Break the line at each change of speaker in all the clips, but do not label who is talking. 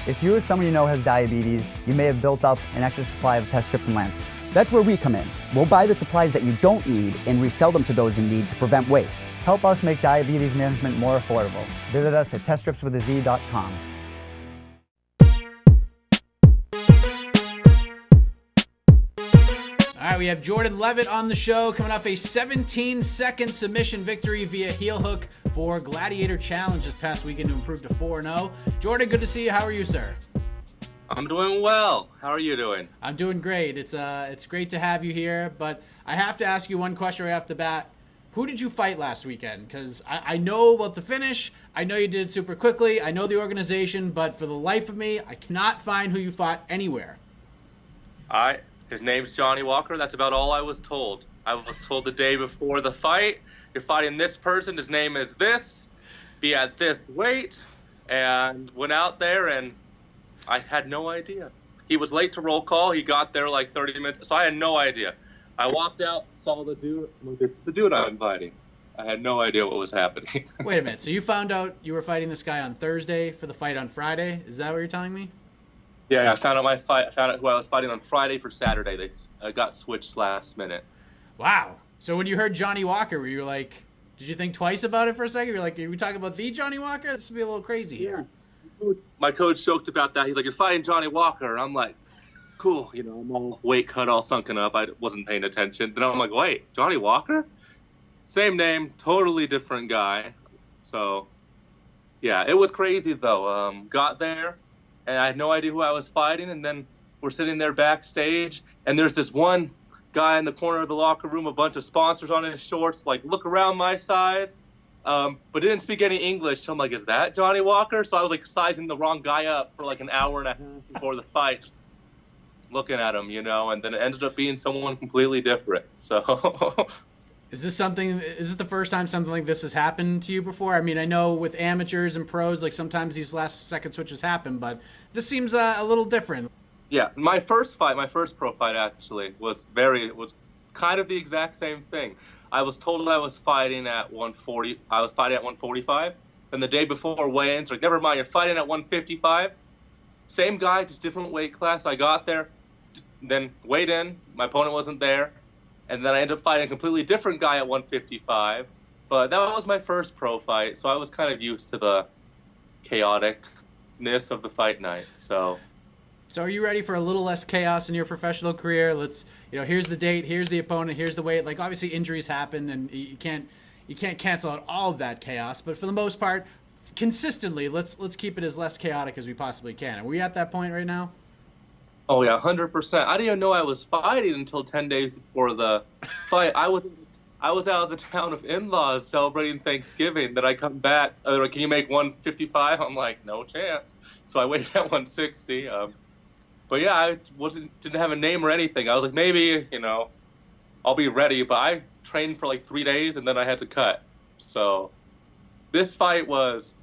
If you or someone you know has diabetes, you may have built up an extra supply of test strips and lancets. That's where we come in. We'll buy the supplies that you don't need and resell them to those in need to prevent waste. Help us make diabetes management more affordable. Visit us at teststripswithaz.com.
All right, we have Jordan Leavitt on the show, coming off a 17-second submission victory via heel hook for Gladiator Challenge this past weekend to improve to 4-0. Jordan, good to see you. How are you, sir?
I'm doing well. How are you doing?
I'm doing great. It's great to have you here, but I have to ask you one question right off the bat. Who did you fight last weekend? Because I know about the finish. I know you did it super quickly. I know the organization, but for the life of me, I cannot find who you fought anywhere.
His name's Johnny Walker. That's about all I was told. I was told the day before the fight, you're fighting this person. His name is this. Be at this weight. And went out there, and I had no idea. He was late to roll call. He got there like 30 minutes. So I had no idea. I walked out, saw the dude. It's the dude I'm fighting. I had no idea what was happening.
Wait a minute. So you found out you were fighting this guy on Thursday for the fight on Friday? Is that what you're telling me?
Yeah, I found out who I was fighting on Friday for Saturday. They got switched last minute.
Wow. So when you heard Johnny Walker, were you like, did you think twice about it for a second? You're like, are we talking about the Johnny Walker? This would be a little crazy here.
My coach joked about that. He's like, you're fighting Johnny Walker. And I'm like, cool. You know, I'm all weight cut, all sunken up. I wasn't paying attention. Then I'm like, wait, Johnny Walker? Same name, totally different guy. So, yeah, it was crazy, though. Got there. And I had no idea who I was fighting, and then we're sitting there backstage, and there's this one guy in the corner of the locker room, a bunch of sponsors on his shorts, like, look around my size, but didn't speak any English. So I'm like, is that Johnny Walker? So I was, like, sizing the wrong guy up for, like, an hour and a half before the fight, looking at him, you know, and then it ended up being someone completely different. So...
Is this the first time something like this has happened to you before? I mean, I know with amateurs and pros, like sometimes these last second switches happen, but this seems a little different.
Yeah, my first pro fight actually was kind of the exact same thing. I was told I was fighting at 140. I was fighting at 145. Then the day before weigh-ins, like, never mind, you're fighting at 155. Same guy, just different weight class. I got there, then weighed in. My opponent wasn't there. And then I ended up fighting a completely different guy at 155. But that was my first pro fight, so I was kind of used to the chaoticness of the fight night. So
are you ready for a little less chaos in your professional career? Here's the date, here's the opponent, here's the weight. Like, obviously injuries happen, and you can't cancel out all of that chaos. But for the most part, consistently, let's keep it as less chaotic as we possibly can. Are we at that point right now?
Oh, yeah, 100%. I didn't even know I was fighting until 10 days before the fight. I was out of the town of in-laws celebrating Thanksgiving. Then I come back. They're like, can you make 155? I'm like, no chance. So I waited at 160. But, yeah, I didn't have a name or anything. I was like, maybe, I'll be ready. But I trained for like 3 days, and then I had to cut. So this fight was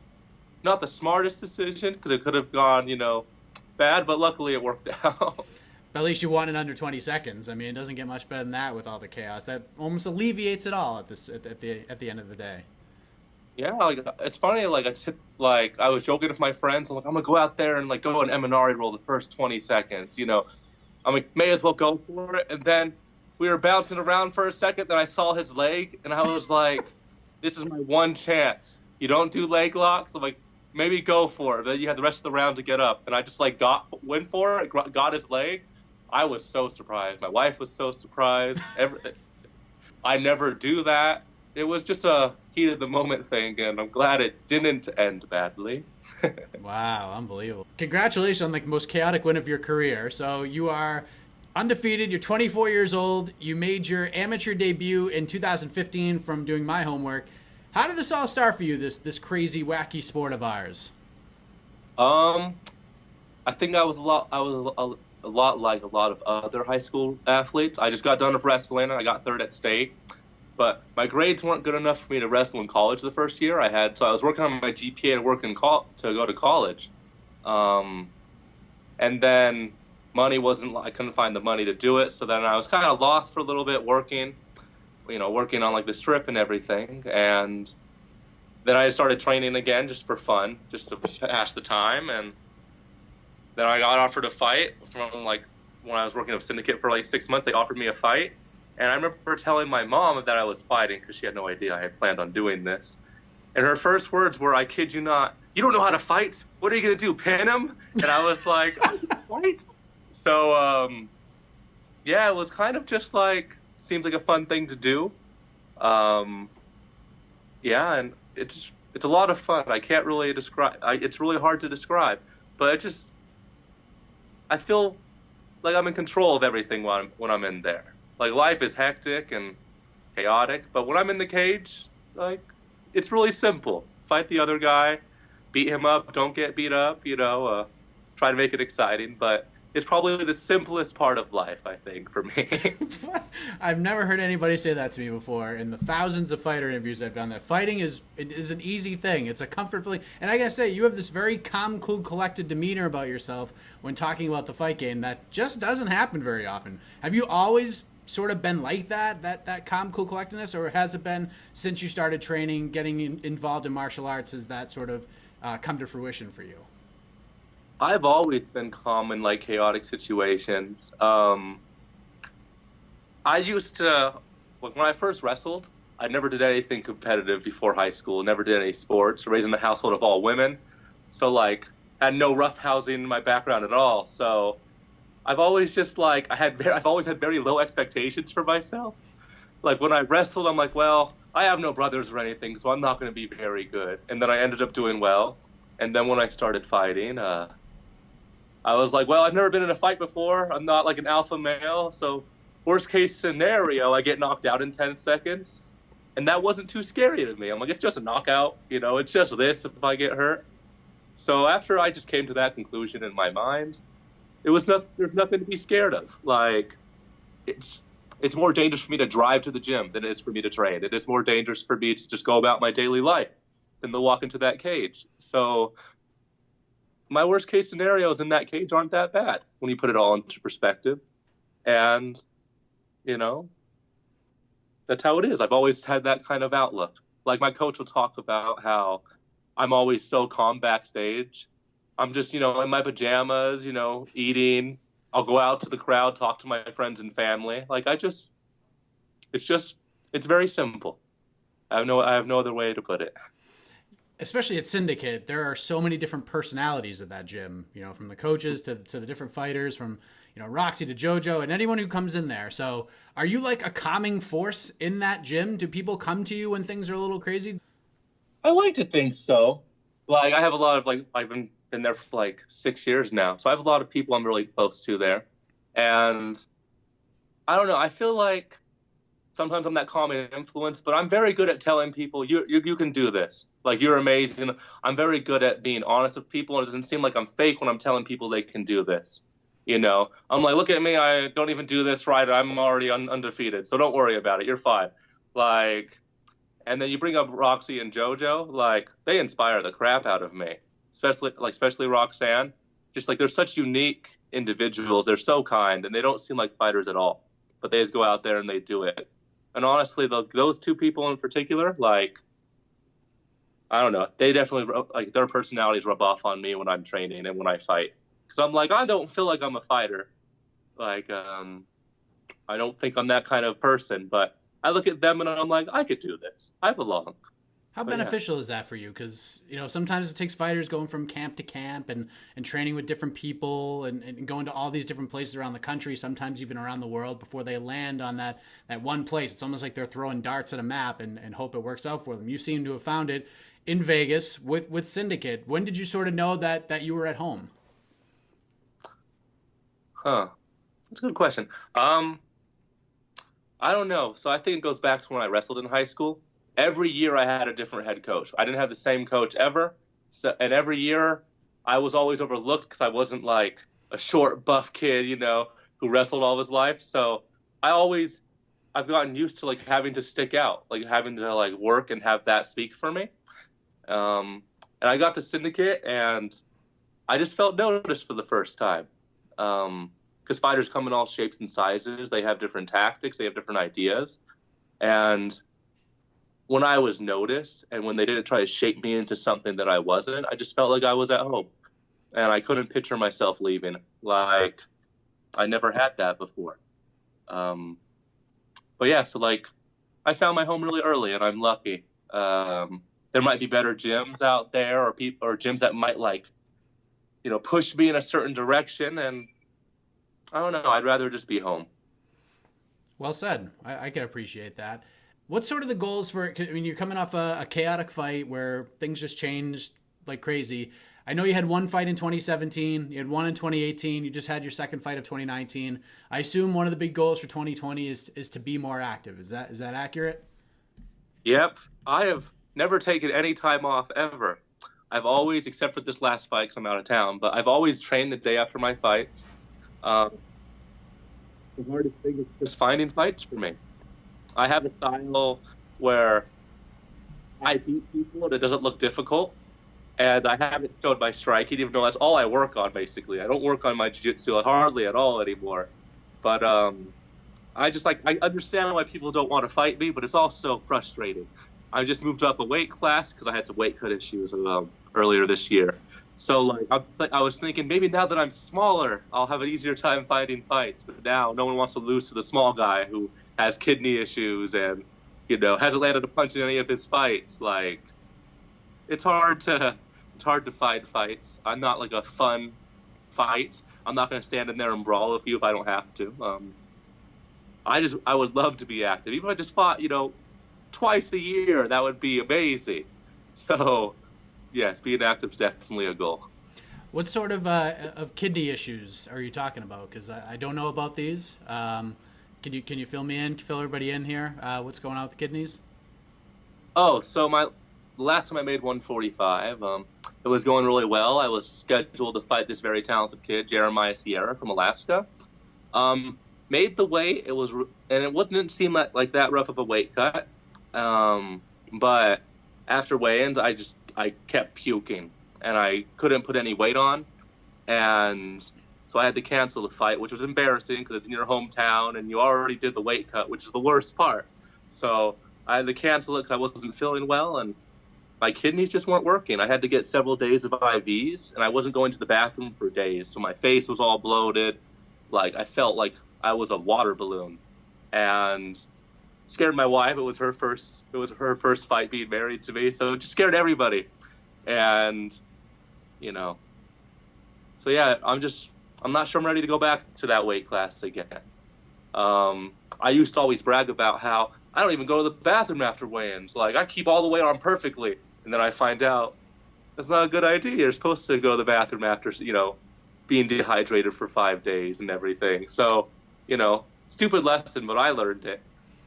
not the smartest decision because it could have gone, bad, but luckily it worked out.
But at least you won in under 20 seconds. I mean, it doesn't get much better than that with all the chaos. That almost alleviates it all at the end of the day.
Yeah, like, it's funny. Like I was joking with my friends. I'm like, I'm gonna go out there and like go an Eminari roll the first 20 seconds. I'm like, may as well go for it. And then we were bouncing around for a second. Then I saw his leg, and I was like, this is my one chance. You don't do leg locks. I'm like, maybe go for it. Then you had the rest of the round to get up. And I just went for it, got his leg. I was so surprised. My wife was so surprised. I never do that. It was just a heat of the moment thing, and I'm glad it didn't end badly.
Wow, unbelievable. Congratulations on the most chaotic win of your career. So you are undefeated. You're 24 years old. You made your amateur debut in 2015 from doing my homework. How did this all start for you, this crazy, wacky sport of ours?
I think I was a lot like a lot of other high school athletes. I just got done with wrestling. I got third at state. But my grades weren't good enough for me to wrestle in college the first year. So I was working on my GPA to go to college. And then I couldn't find the money to do it. So then I was kind of lost for a little bit working on like the strip and everything. And then I started training again just for fun, just to pass the time. And Then I got offered a fight from like when I was working with Syndicate for like 6 months. They offered me a fight, and I remember telling my mom that I was fighting because she had no idea I had planned on doing this. And her first words were, "I kid you not, you don't know how to fight. What are you gonna do? Pin him?" And I was like, "I can fight." So yeah, it was kind of just like seems like a fun thing to do. Yeah, and it's a lot of fun. I can't really describe. It's really hard to describe, but I feel like I'm in control of everything when I'm in there. Like life is hectic and chaotic, but when I'm in the cage, like it's really simple. Fight the other guy, beat him up, don't get beat up. Try to make it exciting, but it's probably the simplest part of life, I think, for me.
I've never heard anybody say that to me before. In the thousands of fighter interviews I've done, that fighting is an easy thing. It's a comfort feeling. And I gotta say, you have this very calm, cool, collected demeanor about yourself when talking about the fight game that just doesn't happen very often. Have you always sort of been like that calm, cool collectedness, or has it been since you started training, getting involved in martial arts, has that sort of come to fruition for you?
I've always been calm in like chaotic situations. I used to, when I first wrestled, I never did anything competitive before high school, never did any sports, raised in a household of all women. So like, had no roughhousing in my background at all. So I've always just like, I've always had very low expectations for myself. Like when I wrestled, I'm like, well, I have no brothers or anything, so I'm not going to be very good. And then I ended up doing well. And then when I started fighting, I was like, well, I've never been in a fight before. I'm not like an alpha male. So worst case scenario, I get knocked out in 10 seconds. And that wasn't too scary to me. I'm like, it's just a knockout. It's just this if I get hurt. So after I just came to that conclusion in my mind, there's nothing to be scared of. Like, it's more dangerous for me to drive to the gym than it is for me to train. It is more dangerous for me to just go about my daily life than to walk into that cage. So my worst case scenarios in that cage aren't that bad when you put it all into perspective. And, that's how it is. I've always had that kind of outlook. Like my coach will talk about how I'm always so calm backstage. I'm just, in my pajamas, eating. I'll go out to the crowd, talk to my friends and family. Like it's very simple. I have no other way to put it.
Especially at Syndicate, there are so many different personalities at that gym, from the coaches to the different fighters, from, Roxy to JoJo and anyone who comes in there. So are you like a calming force in that gym? Do people come to you when things are a little crazy?
I like to think so. Like I have a lot of I've been there for like 6 years now. So I have a lot of people I'm really close to there. And I don't know, I feel like sometimes I'm that calming influence, but I'm very good at telling people you can do this. Like you're amazing. I'm very good at being honest with people. It doesn't seem like I'm fake when I'm telling people they can do this. I'm like, look at me. I don't even do this right. I'm already undefeated. So don't worry about it. You're fine. Like, and then you bring up Roxy and JoJo. Like they inspire the crap out of me, especially Roxanne. Just like they're such unique individuals. They're so kind and they don't seem like fighters at all, but they just go out there and they do it. And honestly, those two people in particular, like, I don't know, they definitely, like, their personalities rub off on me when I'm training and when I fight. Because I'm like, I don't feel like I'm a fighter. Like, I don't think I'm that kind of person. But I look at them and I'm like, I could do this. I belong.
How beneficial is that for you? Because, sometimes it takes fighters going from camp to camp and training with different people and going to all these different places around the country, sometimes even around the world before they land on that one place. It's almost like they're throwing darts at a map and hope it works out for them. You seem to have found it in Vegas with Syndicate. When did you sort of know that you were at home?
That's a good question. I don't know. So I think it goes back to when I wrestled in high school. Every year I had a different head coach. I didn't have the same coach ever. And every year I was always overlooked because I wasn't like a short, buff kid, who wrestled all his life. So I've gotten used to like having to stick out, like having to like work and have that speak for me. And I got to Syndicate and I just felt noticed for the first time. Because fighters come in all shapes and sizes. They have different tactics. They have different ideas. And when I was noticed and when they didn't try to shape me into something that I wasn't, I just felt like I was at home. and I couldn't picture myself leaving. Like, I never had that before. But yeah, so like, I found my home really early, and I'm lucky. There might be better gyms out there, or gyms that might like, push me in a certain direction, and I don't know. I'd rather just be home.
Well said. I can appreciate that. What's sort of the goals for? I mean, you're coming off a chaotic fight where things just changed like crazy. I know you had one fight in 2017. You had one in 2018. You just had your second fight of 2019. I assume one of the big goals for 2020 is to be more active. Is that accurate?
Yep. I have never taken any time off ever. I've always, except for this last fight because I'm out of town, but I've always trained the day after my fights. The hardest thing is just finding fights for me. I have a style where I beat people and it doesn't look difficult. And I haven't showed my striking, even though that's all I work on, basically. I don't work on my jiu-jitsu hardly at all anymore. But I understand why people don't want to fight me, but it's also frustrating. I just moved up a weight class because I had some weight cut issues earlier this year. So like I was thinking maybe now that I'm smaller, I'll have an easier time finding fights. But now no one wants to lose to the small guy who has kidney issues and hasn't landed a punch in any of his fights. Like, it's hard to find fights. I'm not like a fun fight. I'm not going to stand in there and brawl with you if I don't have to. I would love to be active. Even if I just fought, twice a year, that would be amazing. So, yes, being active is definitely a goal.
What sort of kidney issues are you talking about? Because I don't know about these. Can you fill me in? Fill everybody in here. What's going on with the kidneys?
Oh, so the last time I made 145, it was going really well. I was scheduled to fight this very talented kid, Jeremiah Sierra from Alaska. Made the weight. And it didn't seem like that rough of a weight cut. But after weigh-ins, I kept puking, and I couldn't put any weight on, and so I had to cancel the fight, which was embarrassing because it's in your hometown, and you already did the weight cut, which is the worst part. So I had to cancel it because I wasn't feeling well, and my kidneys just weren't working. I had to get several days of IVs, and I wasn't going to the bathroom for days, so my face was all bloated. Like, I felt like I was a water balloon, and scared my wife. It was her first fight being married to me, so it just scared everybody. And so yeah, I'm not sure I'm ready to go back to that weight class again. I used to always brag about how I don't even go to the bathroom after weigh-ins. Like, I keep all the weight on perfectly, and then I find out that's not a good idea. You're supposed to go to the bathroom after being dehydrated for 5 days and everything. So stupid lesson, but I learned it.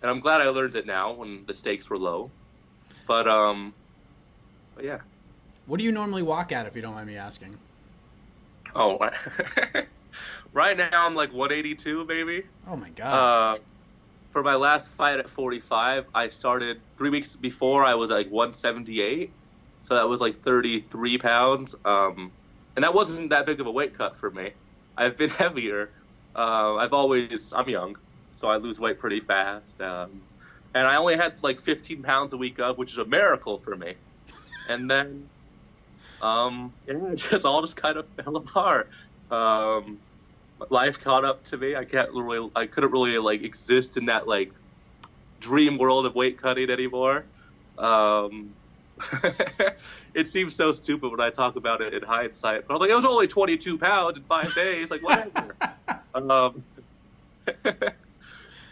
And I'm glad I learned it now when the stakes were low. But yeah.
What do you normally walk at, if you don't mind me asking?
Oh, right now I'm like 182, maybe.
Oh my God.
For my last fight at 45, I started 3 weeks before. I was like 178, so that was like 33 pounds. And that wasn't that big of a weight cut for me. I've been heavier. I'm young, so I lose weight pretty fast. And I only had like 15 pounds a week of, which is a miracle for me. And then, it all just kind of fell apart. Life caught up to me. I couldn't really like exist in that like dream world of weight cutting anymore. It seems so stupid when I talk about it in hindsight, but I'm like, it was only 22 pounds in 5 days, like whatever.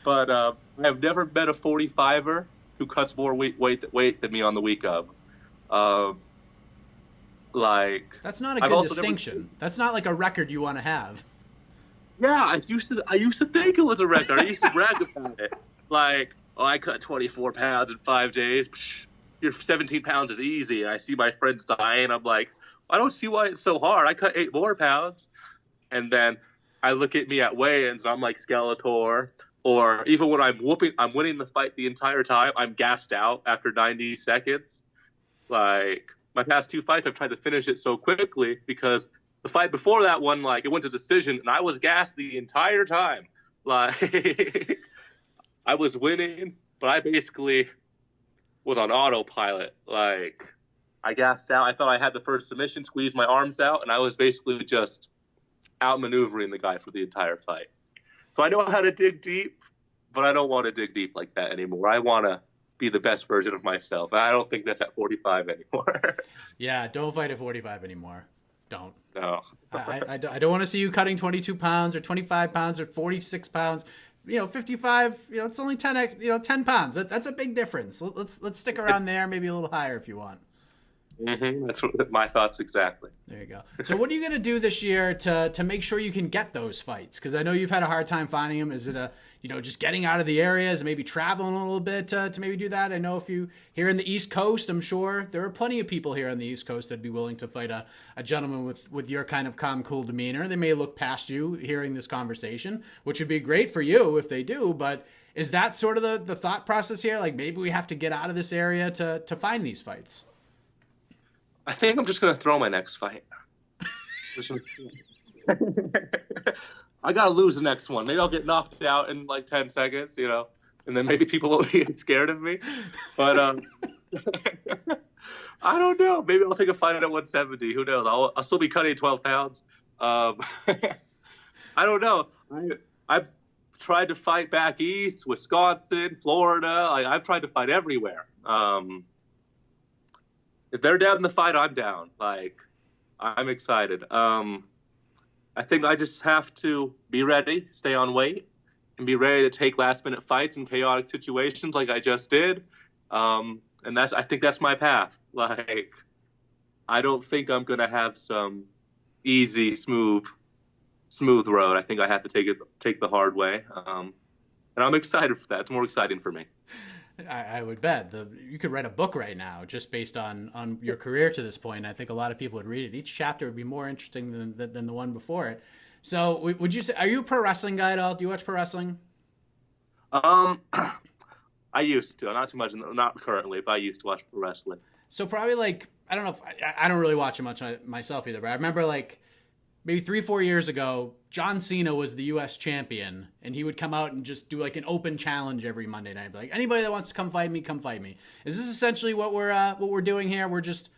But I have never met a 45er who cuts more weight than me on the week of.
That's not a good distinction. That's not like a record you want to have.
Yeah, I used to think it was a record. I used to brag about it. Like, I cut 24 pounds in 5 days. Psh, your 17 pounds is easy. And I see my friends dying. I'm like, I don't see why it's so hard. I cut 8 more pounds. And then I look at me at weigh-ins, and I'm like Skeletor. Or even when I'm winning the fight the entire time, I'm gassed out after 90 seconds. Like, my past 2 fights, I've tried to finish it so quickly because the fight before that one, like, it went to decision, and I was gassed the entire time. Like, I was winning, but I basically was on autopilot. Like, I gassed out. I thought I had the first submission, squeezed my arms out, and I was basically just outmaneuvering the guy for the entire fight. So I know how to dig deep, but I don't want to dig deep like that anymore. I want to be the best version of myself. I don't think that's at 45 anymore.
Yeah, don't fight at 45 anymore. Don't.
No.
I don't want to see you cutting 22 pounds or 25 pounds or 46 pounds. 55, it's only 10 pounds. That's a big difference. Let's stick around there, maybe a little higher if you want.
Mm-hmm. That's my thoughts exactly.
There you go. So what are you going to do this year to make sure you can get those fights? Because I know you've had a hard time finding them. Is it just getting out of the areas, maybe traveling a little bit to maybe do that? I know if you here in the East Coast, I'm sure there are plenty of people here on the East Coast that'd be willing to fight a gentleman with your kind of calm, cool demeanor. They may look past you hearing this conversation, which would be great for you if they do. But is that sort of the thought process here? Like maybe we have to get out of this area to find these fights?
I think I'm just going to throw my next fight. I got to lose the next one. Maybe I'll get knocked out in like 10 seconds, and then maybe people will be scared of me. But I don't know. Maybe I'll take a fight at 170. Who knows? I'll still be cutting 12 pounds. I don't know. I've tried to fight back east, Wisconsin, Florida. I've tried to fight everywhere. If they're down in the fight, I'm down. I'm excited. I think I just have to be ready, stay on weight, and be ready to take last-minute fights in chaotic situations like I just did. And I think that's my path. I don't think I'm going to have some easy, smooth road. I think I have to take the hard way. And I'm excited for that. It's more exciting for me.
I would bet you could write a book right now just based on your career to this point. I think a lot of people would read it. Each chapter would be more interesting than the one before it. So would you say, are you a pro wrestling guy at all? Do you watch pro wrestling?
I used to. Not too much. Not currently, but I used to watch pro wrestling.
So probably I don't know if I don't really watch it much myself either, but I remember maybe 3-4 years ago, John Cena was the U.S. champion, and he would come out and just do an open challenge every Monday night. Be like, anybody that wants to come fight me, come fight me. Is this essentially what we're doing here? We're just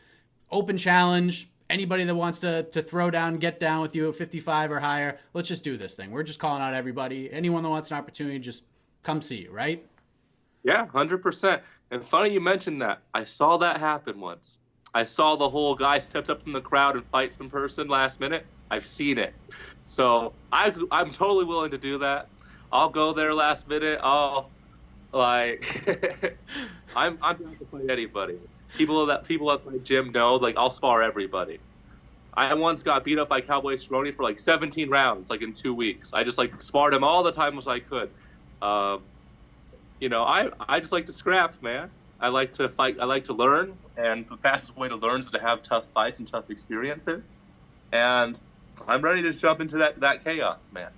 open challenge. Anybody that wants to throw down, get down with you at 55 or higher, let's just do this thing. We're just calling out everybody. Anyone that wants an opportunity, just come see you, right?
Yeah, 100%. And funny you mentioned that. I saw that happen once. I saw the whole guy stepped up from the crowd and fight some person last minute. I've seen it. So I'm totally willing to do that. I'll go there last minute. I'm down to fight anybody. People at my gym know, I'll spar everybody. I once got beat up by Cowboy Cerrone for 17 rounds, in 2 weeks. I just sparred him all the time as I could. I just like to scrap, man. I like to fight. I like to learn, and the fastest way to learn is to have tough fights and tough experiences. And I'm ready to jump into that chaos, man.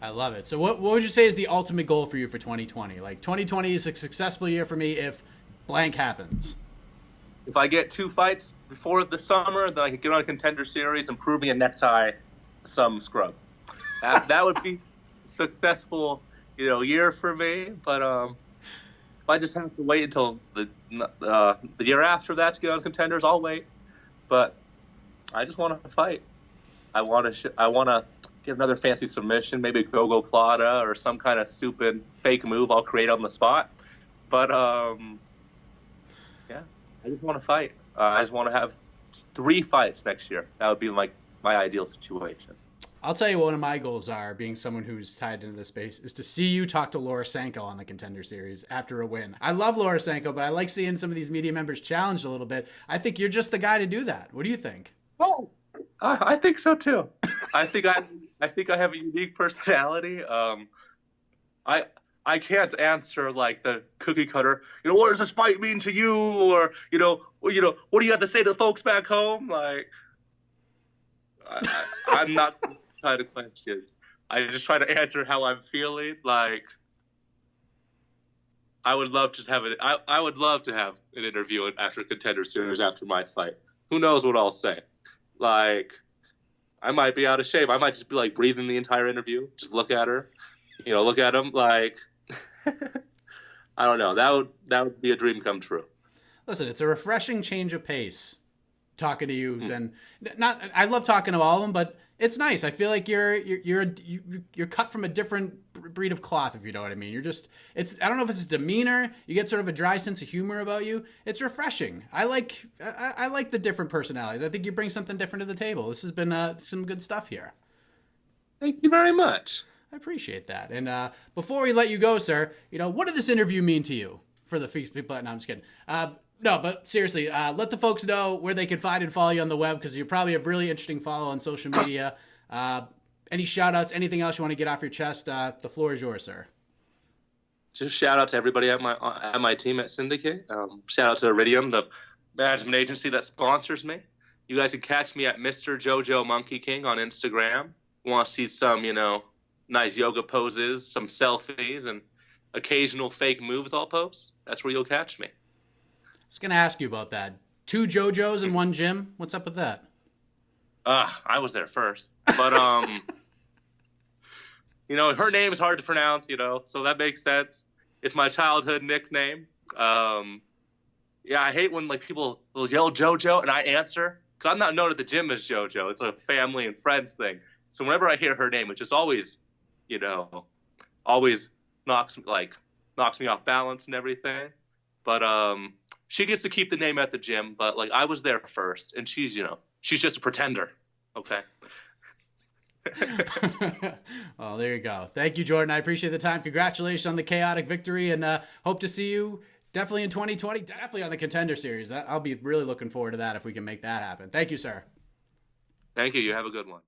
I love it. So what would you say is the ultimate goal for you for 2020? 2020 is a successful year for me if blank happens.
If I get 2 fights before the summer, then I can get on a Contender Series and prove me a necktie, some scrub. That would be a successful, year for me. But if I just have to wait until the year after that to get on Contenders, I'll wait. But I just want to fight. I want to get another fancy submission, maybe a go-go plata or some kind of stupid fake move I'll create on the spot. But yeah, I just want to fight. I just want to have 3 fights next year. That would be my ideal situation.
I'll tell you what one of my goals are, being someone who's tied into this space, is to see you talk to Laura Sanko on the Contender Series after a win. I love Laura Sanko, but I like seeing some of these media members challenged a little bit. I think you're just the guy to do that. What do you think?
Oh, I think so too. I think I have a unique personality. I can't answer the cookie cutter. What does this fight mean to you? Or what do you have to say to the folks back home? I'm not kind of questions. I just try to answer how I'm feeling. I would love to have I would love to have an interview after Contender Series after my fight. Who knows what I'll say? I might be out of shape. I might just be breathing the entire interview. Just look at her, look at him. I don't know. That would be a dream come true.
Listen, it's a refreshing change of pace talking to you than not. I love talking to all of them, but it's nice. I feel like you're cut from a different breed of cloth, if you know what I mean. I don't know if it's demeanor. You get sort of a dry sense of humor about you. It's refreshing. I like the different personalities. I think you bring something different to the table. This has been some good stuff here.
Thank you very much.
I appreciate that. And before we let you go, sir, what did this interview mean to you for the people? No, I'm just kidding. No, but seriously, let the folks know where they can find and follow you on the web, because you probably have really interesting follow on social media. Any shout outs, anything else you want to get off your chest? The floor is yours, sir.
Just shout out to everybody at my team at Syndicate. Shout out to Iridium, the management agency that sponsors me. You guys can catch me at Mr. Jojo Monkey King on Instagram. Want to see some, nice yoga poses, some selfies, and occasional fake moves I'll post? That's where you'll catch me.
I was going to ask you about that. 2 JoJos in one gym? What's up with that?
I was there first. But, her name is hard to pronounce, so that makes sense. It's my childhood nickname. I hate when, people will yell JoJo and I answer, because I'm not known at the gym as JoJo. It's a family and friends thing. So whenever I hear her name, it just always, always knocks me off balance and everything. But, she gets to keep the name at the gym, but I was there first, and she's just a pretender. Okay.
Well, there you go. Thank you, Jordan. I appreciate the time. Congratulations on the chaotic victory, and hope to see you definitely in 2020, definitely on the Contender Series. I'll be really looking forward to that if we can make that happen. Thank you, sir.
Thank you. You have a good one.